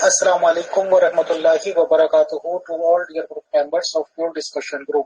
Assalamu alaikum wa rahmatullahi wa barakatuhu to all dear group members of your discussion group.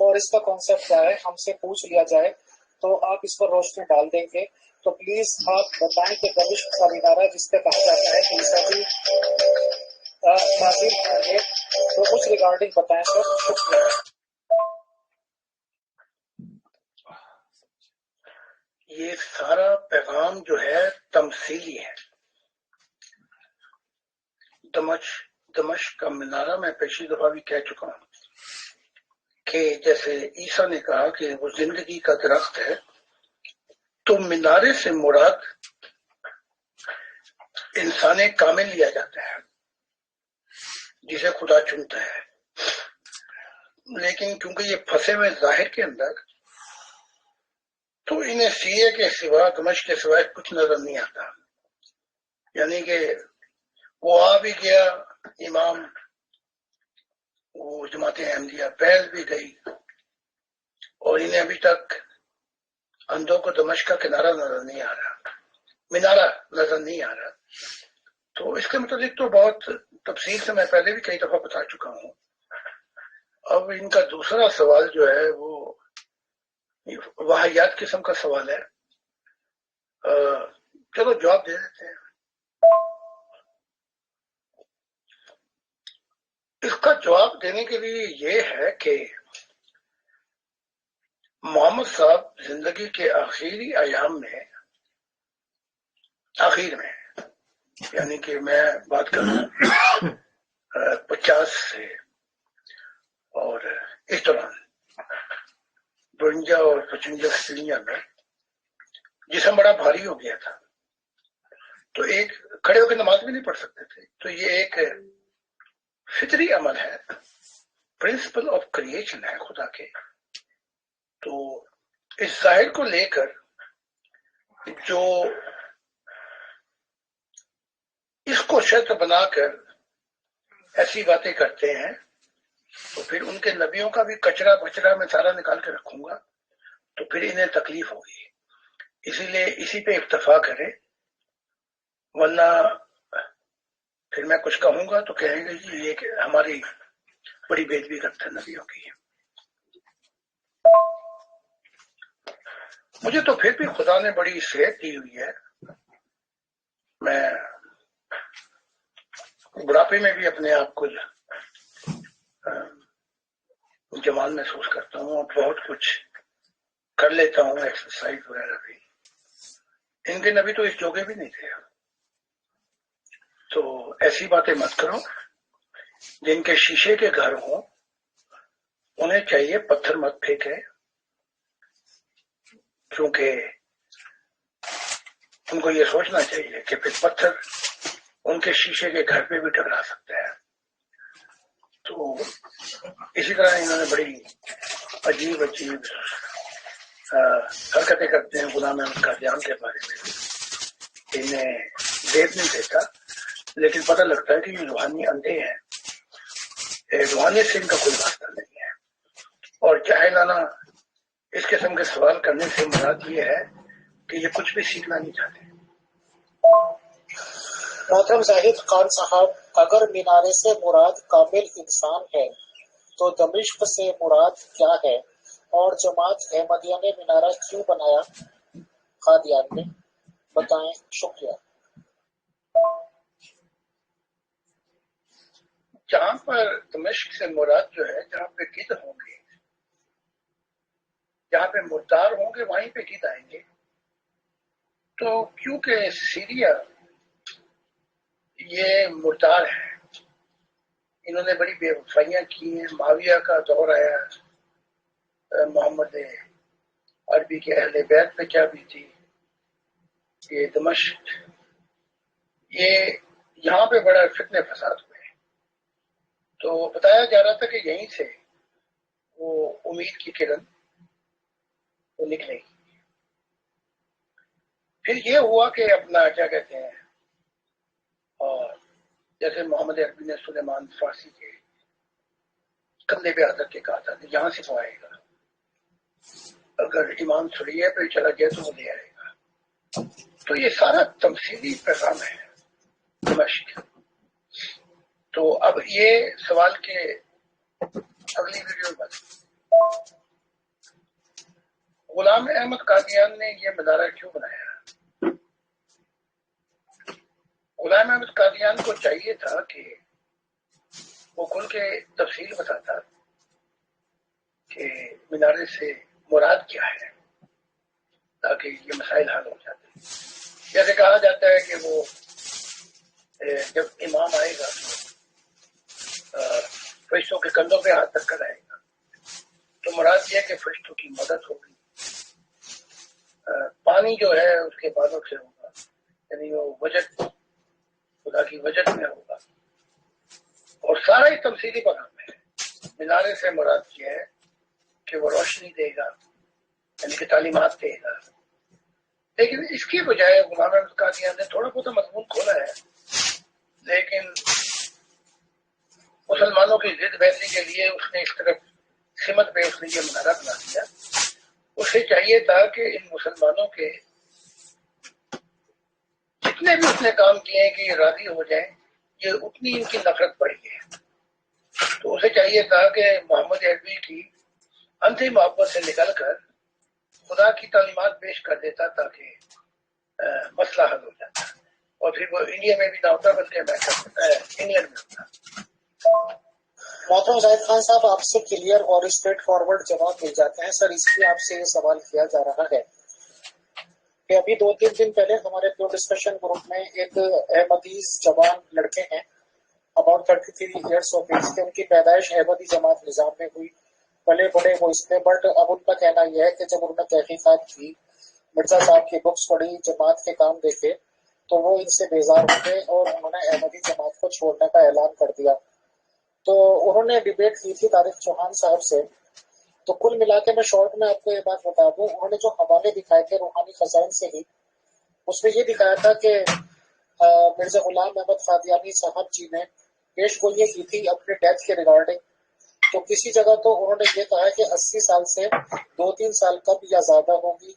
اور اس کا concept کیا ہے ہم سے پوچھ لیا جائے تو آپ اس پر روشنی ڈال دیں گے. تو پلیز آپ بتائیں کہ دمشق کا مینارہ جس پہ کہا جاتا ہے کہ عیسیٰ نازل ہوں گے تو اس ریگارڈنگ بتائیں سر. شکریہ. یہ سارا پیغام جو ہے تمثیلی ہے. دمشق کا مینارہ میں پچھلی دفعہ بھی کہہ چکا ہوں کہ جیسے عیسیٰ نے کہا کہ وہ زندگی کا درخت ہے، تو مینارے سے مراد انسان کامل لیا جاتا ہے جسے خدا چنتا ہے. لیکن کیونکہ یہ پھنسے ہوئے ظاہر کے اندر، تو انہیں سیے کے سوا، دمشق کے سوا کچھ نظر نہیں آتا. یعنی کہ وہ آ بھی گیا امام، وہ جماعت احمدیہ پھیل بھی گئی، اور انہیں ابھی تک اندھوں کو دمشق کا کنارہ نظر نہیں آ رہا، مینارہ نظر نہیں آ رہا. تو اس کے متعلق تو بہت تفصیل سے میں پہلے بھی کئی دفعہ بتا چکا ہوں. اب ان کا دوسرا سوال جو ہے وہ واحیات قسم کا سوال ہے. چلو جواب دے دیتے ہیں. اس کا جواب دینے کے لیے یہ ہے کہ محمد صاحب زندگی کے آخری ایام میں، آخر میں، یعنی کہ میں بات کروں 50 سے، اور اس دوران 52 اور 55 میں جسم بڑا بھاری ہو گیا تھا، تو ایک کھڑے ہو کے نماز بھی نہیں پڑھ سکتے تھے. تو یہ ایک فطری عمل ہے، پرنسپل آف کریشن ہے خدا کے. تو اس ظاہر کو لے کر جو اس کو شرط بنا کر ایسی باتیں کرتے ہیں، تو پھر ان کے نبیوں کا بھی کچرا بچرا میں سارا نکال کے رکھوں گا، تو پھر انہیں تکلیف ہوگی. اسی لیے اسی پہ اکتفا کریں، ورنہ پھر میں کچھ کہوں گا تو کہیں گے جی یہ کہ ہماری بڑی بے ادبی کرتے ہیں نبیوں کی. مجھے تو پھر بھی خدا نے بڑی صحت دی ہوئی ہے. میں بڑھاپے میں بھی اپنے آپ کو جوان محسوس کرتا ہوں، اور بہت کچھ کر لیتا ہوں، ایکسرسائز وغیرہ بھی. ان کے نبی تو اس جوگے بھی نہیں تھے. تو ایسی باتیں مت کرو. جن کے شیشے کے گھر ہوں انہیں چاہیے پتھر مت پھینکے، کیونکہ ان کو یہ سوچنا چاہیے کہ پھر پتھر ان کے شیشے کے گھر پہ بھی ٹکرا سکتا ہے. تو اسی طرح انہوں نے بڑی عجیب حرکتیں کرتے ہیں غلام احمد قادیان کے بارے میں. انہیں دیکھ نہیں دیتا، لیکن پتہ لگتا ہے کہ یہ روحانی اندھے ہیں، روحانیت سے ان کا کوئی واسطہ نہیں ہے. اور جاہلانہ اس قسم کے سوال کرنے سے مراد یہ ہے کہ یہ کچھ بھی سیکھنا نہیں چاہتے. محترم زاہد خان صاحب، اگر مینارے سے مراد کامل انسان ہے تو دمشق سے مراد کیا ہے، اور جماعت احمدیہ نے مینارہ کیوں بنایا قادیان میں؟ بتائیں. شکریہ. جہاں پر دمشق سے مراد جو ہے، جہاں پہ گدھ ہوں گے، جہاں پہ مردار ہوں گے، وہیں پہ گدھ آئیں گے. تو کیونکہ سیریا یہ مردار ہے، انہوں نے بڑی بے وفائیاں کی ہیں. معاویہ کا دور آیا، محمد عربی کے اہل بیت پہ کیا بھی تھی. یہ دمشق، یہ یہاں پہ بڑا فتنے فساد ہوئے. تو بتایا جا رہا تھا کہ یہیں سے وہ امید کی کرن وہ نکلے گی. پھر یہ ہوا کہ اپنا کیا کہتے ہیں، اور جیسے محمد عربی نے سلیمان فارسی کے کندھے پہ ہاتھ رکھ کے کہا تھا کہ یہاں سے وہ آئے گا، اگر ایمان سڑیے پہ چلا گیا تو وہ لے آئے گا. تو یہ سارا تمثیلی پیغام ہے دمشق. تو اب یہ سوال کے اگلی ویڈیو میں غلام احمد قادیان نے یہ مدارہ کیوں بنایا؟ غلام احمد قادیان کو چاہیے تھا کہ وہ کھل کے تفصیل بتاتا کہ مینارے سے مراد کیا ہے تاکہ یہ مسائل حل ہو جاتے. جیسے کہا جاتا ہے کہ وہ جب امام آئے گا تو فرشتوں کے کندھوں پہ ہاتھ رکھ کر آئے گا، تو مراد یہ کہ فرشتوں کی مدد ہوگی. پانی جو ہے اس کے بالوں سے ہوگا، یعنی وہ وجد خدا کی وجد میں ہوگا، اور سارا ہی تمثیلی پیغام ہے. مینارے سے مراد یہ ہے کہ وہ روشنی دے گا، یعنی کہ تعلیمات دے گا. لیکن اس کی بجائے غلام احمد قادیان نے تھوڑا بہت مضمون کھولا ہے، لیکن مسلمانوں کی ضد بحثی کے لیے اس نے اس طرف سمت پہ اس نے یہ منارہ بنا دیا. اسے چاہیے تھا کہ ان مسلمانوں کے جتنے بھی اس نے کام کیے ہیں کہ یہ راضی ہو جائیں، یہ اتنی ان کی نفرت بڑھ گئی ہے. تو اسے چاہیے تھا کہ محمد عربی کی اندھی محبت سے نکل کر خدا کی تعلیمات پیش کر دیتا تاکہ مسئلہ حل ہو جاتا، اور پھر وہ انڈیا میں بھی نہ ہوتا بلکہ انگلینڈ میں ہوتا. محترم زاہد خان صاحب، آپ سے کلیئر اور اسٹریٹ فارورڈ جواب مل جاتے ہیں. سر اس لیے آپ سے یہ سوال کیا جا رہا ہے کہ ابھی 2-3 دن پہلے ہمارے پیور ڈسکشن گروپ میں ایک احمدیز جوان لڑکے ہیں اباؤٹ 33 ایئرس آف ایج کے، ان کی پیدائش احمدی جماعت نظام میں ہوئی، پلے بڑے وہ اس میں، بٹ اب ان کا کہنا یہ ہے کہ جب انہوں نے تحقیقات کی، مرزا صاحب کی بکس پڑھی، جماعت کے کام دیکھے، تو وہ ان سے بیزار ہوئے اور انہوں نے احمدی جماعت کو چھوڑنے کا اعلان کر دیا. تو انہوں نے ڈیبیٹ کی تھی طارق چوہان صاحب سے. تو کل ملا کے میں شارٹ میں آپ کو یہ بات بتا دوں، انہوں نے جو حوالے دکھائے تھے روحانی خزائن سے ہی، اس میں یہ دکھایا تھا کہ مرزا غلام احمد قادیانی صاحب جی نے پیش گوئیاں کی تھی اپنے ڈیتھ کے ریگارڈنگ. تو کسی جگہ تو انہوں نے یہ کہا کہ 80 سال سے 2-3 سال کم یا زیادہ ہوگی،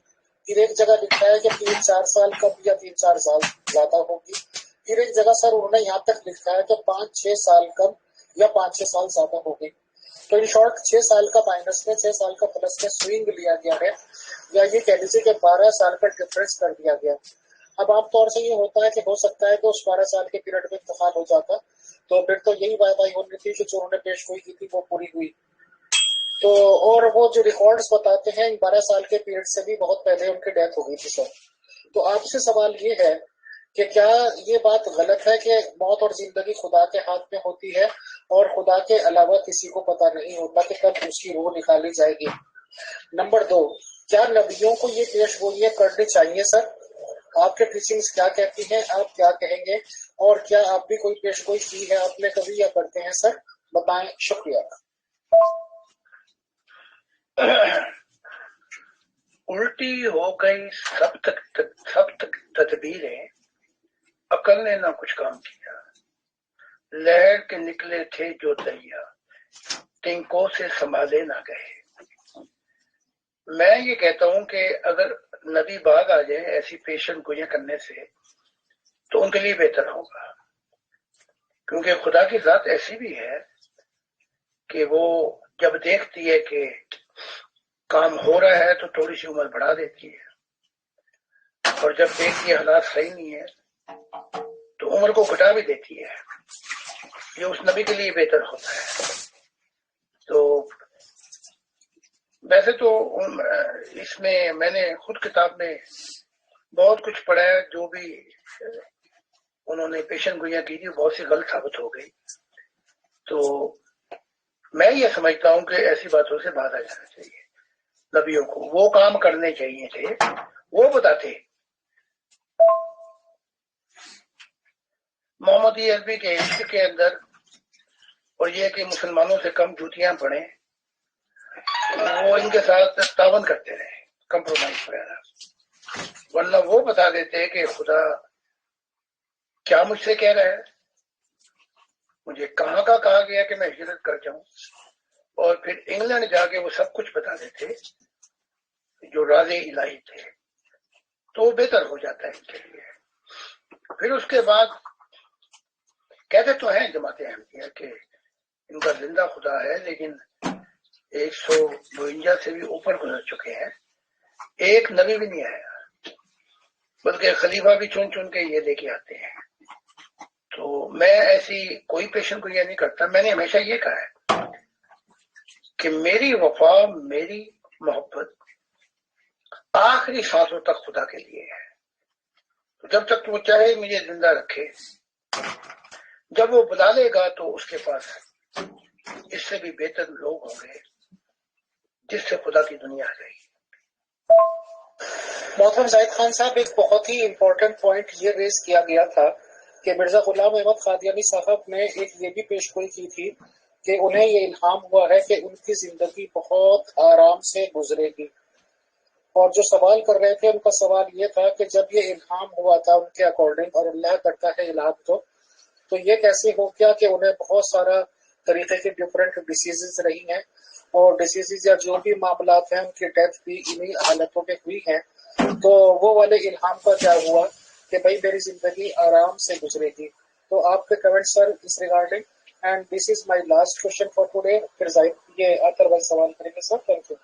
پھر ایک جگہ لکھا ہے کہ 3-4 سال کم یا 3-4 سال زیادہ ہوگی، پھر ایک جگہ سر انہوں نے یہاں تک لکھا ہے کہ 5-6 سال کم یا 5-6 سال زیادہ ہوگی. تو ان شارٹ 6 سال کا مائنس میں 6 سال کا پلس میں سوئنگ لیا گیا ہے، یا یہ کہہ لیجیے کہ 12 سال کا ڈفرنس کر دیا گیا. اب عام طور سے یہ ہوتا ہے کہ ہو سکتا ہے کہ اس 12 سال کے پیریڈ میں انتقال ہو جاتا، تو پھر تو یہی بات آئی ہونی تھی کہ جو انہوں نے پیش گوئی کی تھی وہ پوری ہوئی. تو اور وہ جو ریکارڈز بتاتے ہیں 12 سال کے پیریڈ سے بھی بہت پہلے ان کی ڈیتھ ہو گئی تھی سر. تو آپ سے سوال یہ ہے کہ کیا یہ بات غلط ہے کہ موت اور زندگی خدا کے ہاتھ میں ہوتی ہے اور خدا کے علاوہ کسی کو پتہ نہیں ہوتا کہ کب اس کی روح نکالی جائے گی؟ نمبر 2، کیا نبیوں کو یہ پیش گوئیاں کرنی چاہیے سر؟ آپ کے ٹیچنگز کیا کہتی ہیں، آپ کیا کہیں گے؟ اور کیا آپ بھی کوئی پیش گوئی کی ہے آپ نے کبھی یا کرتے ہیں سر؟ بتائیں. شکریہ. الٹی ہو گئی سب تک تدبیریں، عقل نے نہ کچھ کام کیا. لہر کے نکلے تھے جو دریا، ٹینکوں سے سنبھالے نہ گئے. میں یہ کہتا ہوں کہ اگر نبی بعد آ جائے ایسی پیشن گوئیاں کرنے سے تو ان کے لیے بہتر ہوگا، کیونکہ خدا کی ذات ایسی بھی ہے کہ وہ جب دیکھتی ہے کہ کام ہو رہا ہے تو تھوڑی سی عمر بڑھا دیتی ہے، اور جب دیکھتی ہے حالات صحیح نہیں ہے تو عمر کو گھٹا بھی دیتی ہے. یہ اس نبی کے لیے بہتر ہوتا ہے. تو ویسے تو اس میں نے خود کتاب میں بہت کچھ پڑھا ہے، جو بھی انہوں نے پیشن گوئیاں کی تھی بہت سی غلط ثابت ہو گئی. تو میں یہ سمجھتا ہوں کہ ایسی باتوں سے باز آ جانا چاہیے. نبیوں کو وہ کام کرنے چاہیے تھے وہ بتاتے. محمد عربی کے عشق کے اندر اور یہ کہ مسلمانوں سے کم جوتیاں پڑیں، وہ ان کے ساتھ تعاون کرتے رہے، کمپرومائز وغیرہ، ورنہ وہ بتا دیتے کہ خدا کیا مجھ سے کہہ رہا ہے، مجھے کہاں کا کہا گیا کہ میں ہجرت کر جاؤں، اور پھر انگلینڈ جا کے وہ سب کچھ بتا دیتے جو راز الہی تھے. تو وہ بہتر ہو جاتا ہے ان کے لیے. پھر اس کے بعد کہتے تو ہیں جماعت احمدیہ کہ ان کا زندہ خدا ہے، لیکن 152 سے بھی اوپر گزر چکے ہیں. ایک نبی بھی نہیں آیا، بلکہ خلیفہ بھی چن چن کے یہ لے کے آتے ہیں۔ تو میں ایسی کوئی پیشنٹ کو یہ نہیں کرتا، میں نے ہمیشہ یہ کہا ہے کہ میری وفا، میری محبت آخری سانسوں تک خدا کے لیے ہے، جب تک وہ چاہے مجھے زندہ رکھے، جب وہ بلا لے گا تو اس کے پاس اس سے بھی بہتر لوگ ہوں گے جس سے خدا کی دنیا آ جائے گی۔ محترم زاہد خان صاحب، ایک بہت ہی امپورٹنٹ پوائنٹ یہ ریز کیا گیا تھا کہ مرزا غلام احمد قادیانی صاحب نے ایک یہ بھی پیش گوئی کی تھی کہ انہیں یہ الہام ہوا ہے کہ ان کی زندگی بہت آرام سے گزرے گی، اور جو سوال کر رہے تھے ان کا سوال یہ تھا کہ جب یہ الہام ہوا تھا ان کے اکارڈنگ، اور اللہ کرتا ہے الہام تو یہ کیسے ہو گیا کہ انہیں بہت سارا طریقے کی ڈفرینٹ ڈیسیزز رہی ہیں، اور ڈیسیزز یا جو بھی معاملات ہیں ان کی ڈیتھ بھی انہی حالتوں میں ہوئی ہیں، تو وہ والے الہام کا کیا ہوا کہ بھائی میری زندگی آرام سے گزرے گی؟ تو آپ کے کمنٹ سر اس regarding, and this is my last question for today, پھر زاہد یہ آخر وائز سوال کریں گے سر۔ Thank you.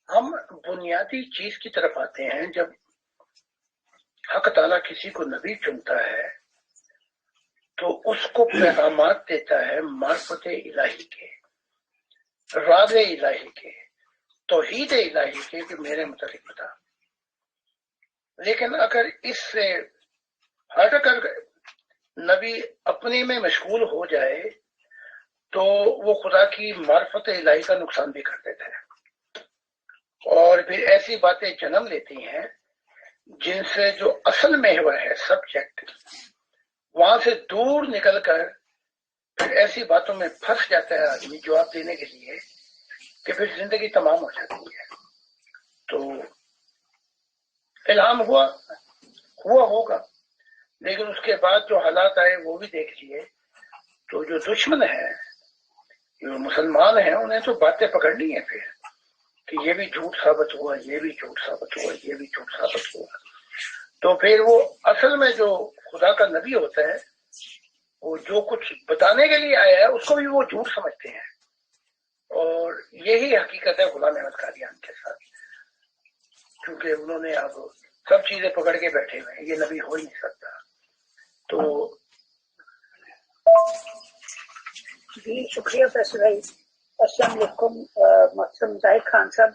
ہم بنیادی چیز کی طرف آتے ہیں، جب حق تعالیٰ کسی کو نبی چنتا ہے تو اس کو پیغامات دیتا ہے معرفت الہی کے، راز الہی کے، توحید الہی کے کہ میرے متعلق بتا۔ لیکن اگر اس سے ہٹ کر نبی اپنے میں مشغول ہو جائے تو وہ خدا کی معرفت الہی کا نقصان بھی کر دیتا ہے، اور پھر ایسی باتیں جنم لیتی ہیں جن سے جو اصل محور ہے، سبجیکٹ، وہاں سے دور نکل کر پھر ایسی باتوں میں پھنس جاتا ہے آدمی جواب دینے کے لیے کہ پھر زندگی تمام ہو جاتی ہے۔ تو الہام ہوا ہوگا، لیکن اس کے بعد جو حالات آئے وہ بھی دیکھ لیے۔ تو جو دشمن ہے، جو مسلمان ہیں، انہیں تو باتیں پکڑنی ہیں پھر کہ یہ بھی جھوٹ ثابت ہوا، یہ بھی جھوٹ ثابت ہوا، یہ بھی جھوٹ ثابت ہوا۔ تو پھر وہ اصل میں جو خدا کا نبی ہوتا ہے، وہ جو کچھ بتانے کے لیے آیا ہے اس کو بھی وہ جھوٹ سمجھتے ہیں، اور یہی حقیقت ہے غلام احمد قادیانی کے ساتھ، کیونکہ انہوں نے اب سب چیزیں پکڑ کے بیٹھے ہوئے ہیں، یہ نبی ہو ہی نہیں سکتا۔ تو جی شکریہ پیسر بھائی۔ السلام علیکم محترم زاہد خان صاحب،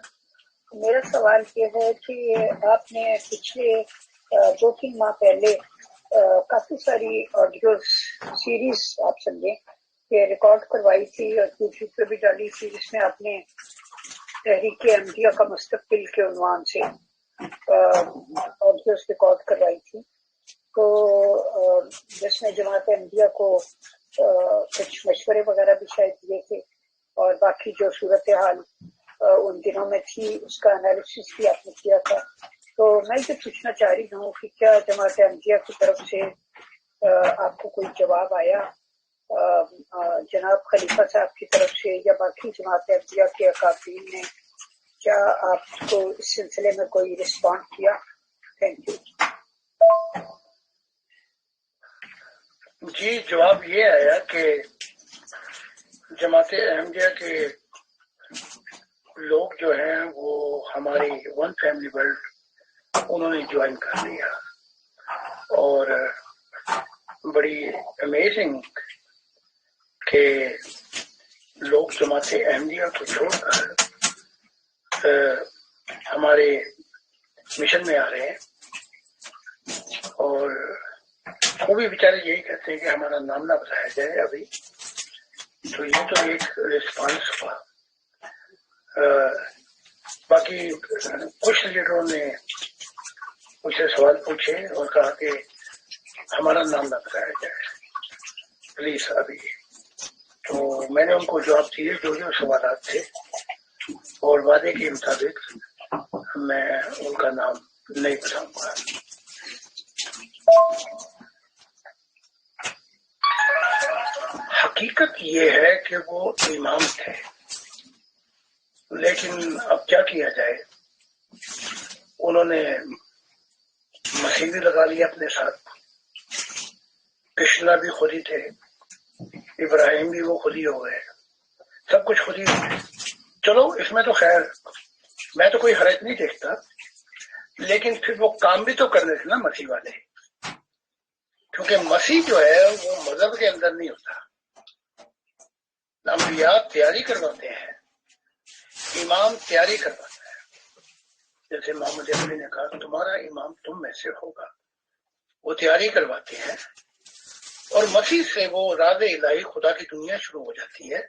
میرا سوال یہ ہے کہ آپ نے پچھلے 2-3 ماہ پہلے کافی ساری آڈیو سیریز آپ سمجھیں کہ ریکارڈ کروائی تھی اور یوٹیوب پہ بھی ڈالی تھی، جس میں آپ نے تحریک احمدیہ کا مستقبل کے عنوان سے آڈیوز ریکارڈ کروائی تھی، تو جس میں جماعت احمدیہ کو کچھ مشورے وغیرہ بھی شاید دیے تھے، اور باقی جو صورتحال ان دنوں میں تھی اس کا انالیسس بھی آپ نے کیا تھا۔ تو میں یہ پوچھنا چاہ رہی ہوں کہ کیا جماعت احمدیہ کی طرف سے آپ کو کوئی جواب آیا، جناب خلیفہ صاحب کی طرف سے یا باقی جماعت احمدیہ کے اکابرین نے کیا آپ کو اس سلسلے میں کوئی رسپانڈ کیا؟ Thank you. جی جواب یہ آیا کہ جماعت احمدیہ کے لوگ جو ہیں وہ ہماری ون فیملی ورلڈ انہوں نے جوائن کر لیا، اور بڑی امیزنگ کہ لوگ جماعت احمدیہ کو چھوڑ کر ہمارے مشن میں آ رہے ہیں، اور وہ بھی بیچارے یہی کہتے ہیں کہ ہمارا نام نہ بتایا جائے ابھی۔ تو یہ تو ایک ریسپانس ہوا۔ باقی کچھ لیڈروں نے مجھ سے سوال پوچھے اور کہا کہ ہمارا نام نہ بتایا جائے پلیز ابھی۔ تو میں نے ان کو جواب دیے جو سوالات تھے، اور وعدے کے مطابق میں ان کا نام نہیں بتاؤں گا۔ حقیقت یہ ہے کہ وہ امام تھے، لیکن اب کیا کیا جائے، انہوں نے مسیح بھی لگا لیا اپنے ساتھ، کرشنا بھی خود ہی تھے، ابراہیم بھی وہ خود ہی ہو گئے، سب کچھ خود ہی ہو گئے، چلو اس میں تو خیر میں تو کوئی حرج نہیں دیکھتا، لیکن پھر وہ کام بھی تو کرنے تھے نا مسیح والے، کیونکہ مسیح جو ہے وہ مذہب کے اندر نہیں ہوتا، انبیاء تیاری کرواتے ہیں، امام تیاری کرواتا ہے، جیسے محمد علی نے کہا تمہارا امام تم میں سے ہوگا، وہ تیاری کرواتے ہیں، اور مسیح سے وہ راز الہی خدا کی دنیا شروع ہو جاتی ہے،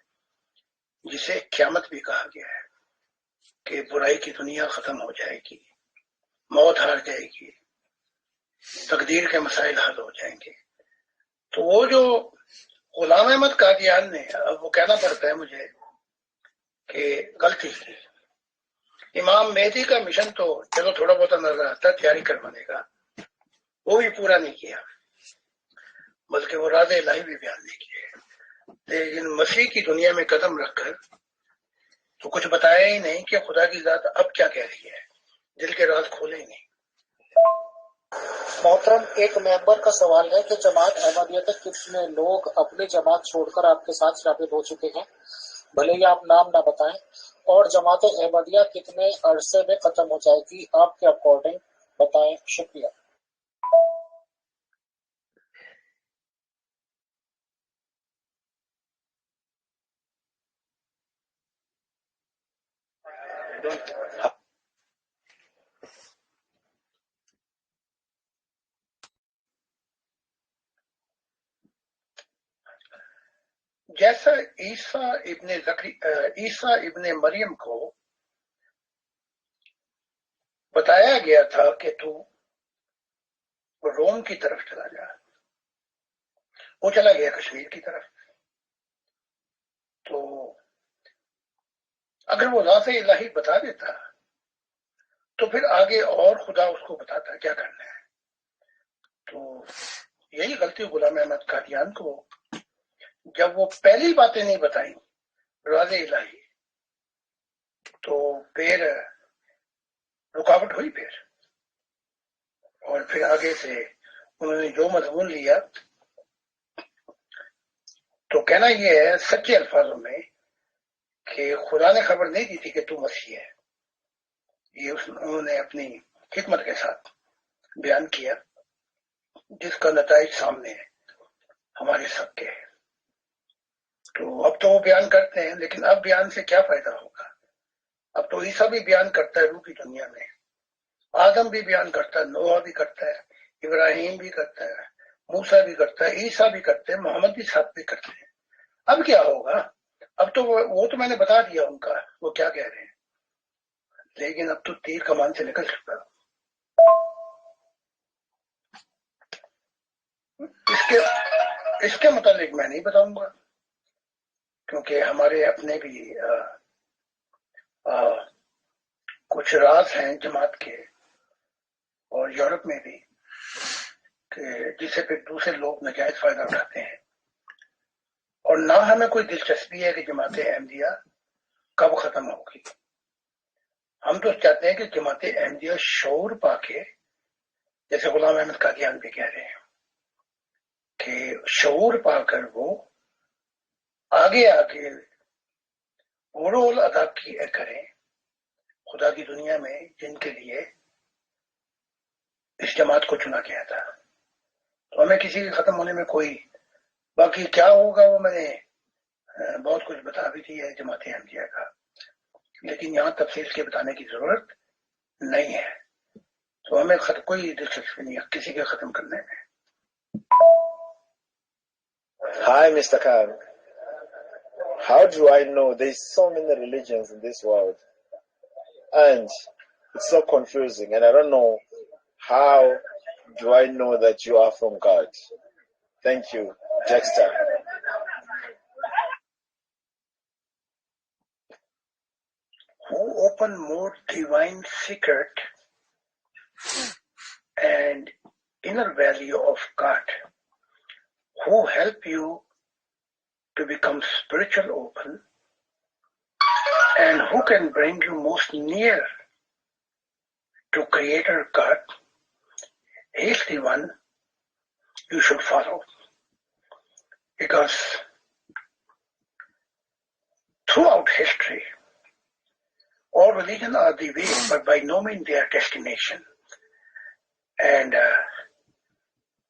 جسے قیامت بھی کہا گیا ہے کہ برائی کی دنیا ختم ہو جائے گی، موت ہار جائے گی، تقدیر کے مسائل حل ہو جائیں گے۔ تو وہ جو غلام احمد قادیان نے، اب وہ کہنا پڑتا ہے مجھے کہ غلطی کی، امام مہدی کا مشن تو چلو تھوڑا بہت نظر آتا تیاری کروانے کا، وہ بھی پورا نہیں کیا، بلکہ وہ راز الہی بھی بیان نہیں کیے، لیکن مسیح کی دنیا میں قدم رکھ کر تو کچھ بتایا ہی نہیں کہ خدا کی ذات اب کیا کہہ رہی ہے، دل کے راز کھولے ہی نہیں۔ محترم، ایک ممبر کا سوال ہے کہ جماعت احمدیہ کے کتنے لوگ اپنی جماعت چھوڑ کر آپ کے ساتھ شامل ہو چکے ہیں، بھلے ہی آپ نام نہ بتائیں، اور جماعت احمدیہ کتنے عرصے میں ختم ہو جائے گی، آپ کے اکارڈنگ بتائیں، شکریہ۔ جیسا عیسیٰ ابن مریم کو بتایا گیا تھا کہ تو روم کی طرف چلا جا، وہ چلا گیا کشمیر کی طرف، تو اگر وہ ذات الہی بتا دیتا تو پھر آگے اور خدا اس کو بتاتا کیا کرنا ہے۔ تو یہی غلطی غلام احمد قادیان کو، جب وہ پہلی باتیں نہیں بتائیں راز الہی تو پھر رکاوٹ ہوئی، پھر اور پھر آگے سے انہوں نے جو مضمون لیا تو کہنا یہ ہے سچے الفاظوں میں کہ خدا نے خبر نہیں دی تھی کہ تو مسیح ہے، یہ انہوں نے اپنی حکمت کے ساتھ بیان کیا، جس کا نتائج سامنے ہے ہمارے سب کے۔ تو اب تو وہ بیان کرتے ہیں، لیکن اب بیان سے کیا فائدہ ہوگا؟ اب تو عیسیٰ بھی بیان کرتا ہے روح کی دنیا میں، آدم بھی بیان کرتا ہے، نوح بھی کرتا ہے، ابراہیم بھی کرتا ہے، موسیٰ بھی کرتا ہے، عیسیٰ بھی کرتے ہیں، محمد بھی ساتھ بھی کرتے ہیں۔ اب کیا ہوگا؟ اب تو وہ تو میں نے بتا دیا ان کا وہ کیا کہہ رہے ہیں، لیکن اب تو تیر کمان سے نکل چکا۔ اس کے متعلق میں نہیں بتاؤں گا، کیونکہ ہمارے اپنے بھی کچھ راز ہیں جماعت کے اور یورپ میں بھی، کہ جسے پھر دوسرے لوگ ناجائز فائدہ اٹھاتے ہیں، اور نہ ہمیں کوئی دلچسپی ہے کہ جماعت احمدیہ کب ختم ہوگی۔ ہم تو چاہتے ہیں کہ جماعت احمدیہ شعور پا کے، جیسے غلام احمد قادیان بھی کہہ رہے ہیں کہ شعور پا کر وہ آگے آ کے وہ رول ادا کریں خدا کی دنیا میں جن کے لیے اس جماعت کو چنا گیا تھا۔ تو ہمیں کسی کے ختم ہونے میں کوئی، باقی کیا ہوگا وہ میں نے بہت کچھ بتا بھی دیا ہے جماعت احمدیہ کا، لیکن یہاں تفصیل کے بتانے کی ضرورت نہیں ہے، تو ہمیں کوئی دلچسپی نہیں ہے کسی کے ختم کرنے میں۔ Hi, Mr. Khan. How do I know? There's so many religions in this world, and it's so confusing, and I don't know how do I know that you are from God. Thank you, Dexter. Who open more divine secret and inner value of God, who help you to become spiritual open, and who can bring you most near to Creator God. He is the one you should follow, because throughout history religion are the way, but by no means they are destination. And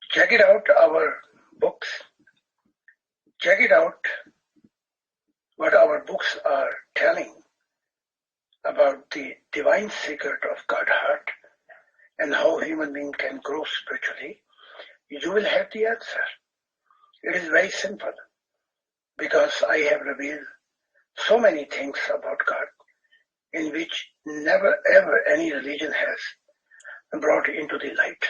check it out, our books. Check it out, what our books are telling about the divine secret of God's heart and how human being can grow spiritually. You will have the answer. It is very simple, because I have revealed so many things about God in which never ever any religion has brought into the light.